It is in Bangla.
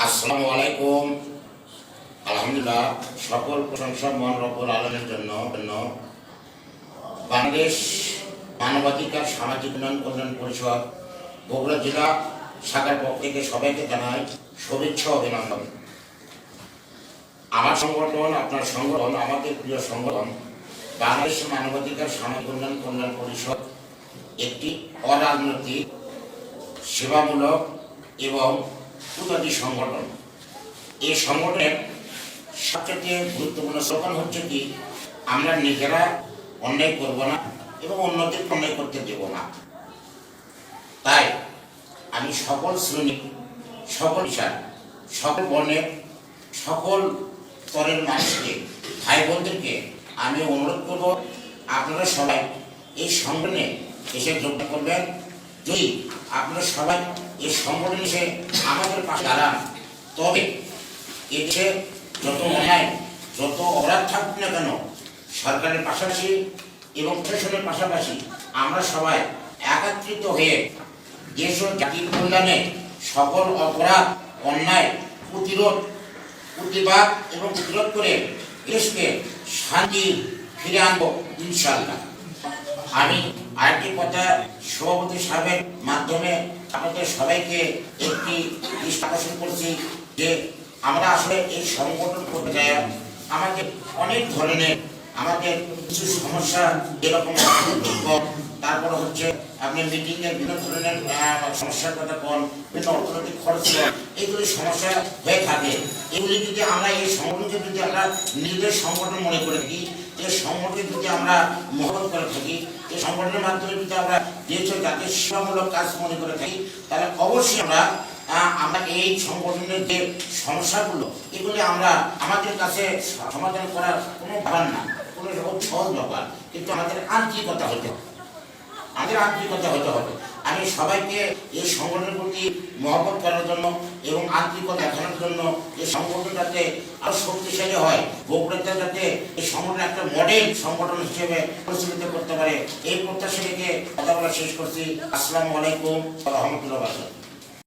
আসসালামু আলাইকুম। আলহামদুলিল্লাহ, সকল প্রশংসা মহান রব্বুল আলামিনের জন্য। বাংলাদেশ মানবাধিকার সামাজিক উন্নয়ন কল্যাণ পরিষদ বগুড়া জেলা শাখার পক্ষ থেকে সবাইকে জানাই শুভেচ্ছা অভিনন্দন। আমার সংগঠন, আপনার সংগঠন, আমাদের প্রিয় সংগঠন বাংলাদেশ মানবাধিকার সামাজিক উন্নয়ন কল্যাণ পরিষদ একটি অরাজনৈতিক, সেবামূলক এবং উন্নতি সংগঠন। এই সংগঠনের সবচেয়ে গুরুত্বপূর্ণ স্লোগান হচ্ছে কি, আমরা নিজেরা অন্যায় করব না এবং অন্যদের অন্যায় করতে দেব না। তাই আমি সকল শ্রেণী, সকল পেশার, সকল বর্ণের, সকল স্তরের মানুষকে, ভাই বোনদেরকে আমি অনুরোধ করব, আপনারা সবাই এই সংগঠনে এসে যোগদান করবেন। যদি আপনারা সবাই এই সংগঠনে এসে আমাদের পাশে দাঁড়ান, তবে এতে যত অন্যায়, যত অপরাধ থাকুক না কেন, সরকারের পাশাপাশি এবং প্রশাসনের পাশাপাশি আমরা সবাই একত্রিত হয়ে দেশ ও জাতির কল্যাণে সকল অপরাধ, অন্যায় প্রতিবাদ এবং প্রতিরোধ করে দেশকে শান্তি ফিরে আনবো ইনশাআল্লাহ। আমি আরেকটি কথা সভাপতি সাহেবের মাধ্যমে আপনাদের সবাইকে একটি দৃষ্টি আকর্ষণ করছি যে আমরা আসলে এই সংগঠন করতে চাই। আমাদের অনেক ধরনের আমাদের কিছু সমস্যা, যেরকম তারপরে হচ্ছে আপনি মিটিংয়ের বিভিন্ন ধরনের সমস্যার কথা কন, বিভিন্ন অর্থনৈতিক খরচ কন, এইগুলি সমস্যা হয়ে থাকে। এগুলি যদি আমরা এই সংগঠনকে যদি আমরা নিজেদের সংগঠন মনে করে থাকি, এই সংগঠনে যদি আমরা মহবত করে থাকি, এই সংগঠনের মাধ্যমে যদি আমরা দেশ ও জাতির সেবামূলক কাজ মনে করে থাকি, তাহলে অবশ্যই আমরা এই সংগঠনের যে সমস্যাগুলো, এগুলি আমরা আমাদের কাছে সমাধান করার কোনো ব্যাপার না, কোনো সহজ ব্যাপার, কিন্তু আমাদের আন্তরিকতা হতে হবে, আমি সবাইকে এই সংগঠনের প্রতি মহব্বত করার জন্য এবং আন্তরিকতা দেখানোর জন্য এই সংগঠন যাতে আরো শক্তিশালী হয়, বগুড়াতে যাতে এই সংগঠন একটা মডেল সংগঠন হিসেবে পরিচালিত করতে পারে, এই প্রত্যাশা রেখে কথা বলা শেষ করছি। আসসালামু আলাইকুম ওয়া রাহমাতুল্লাহি ওয়া বারাকাতুহু।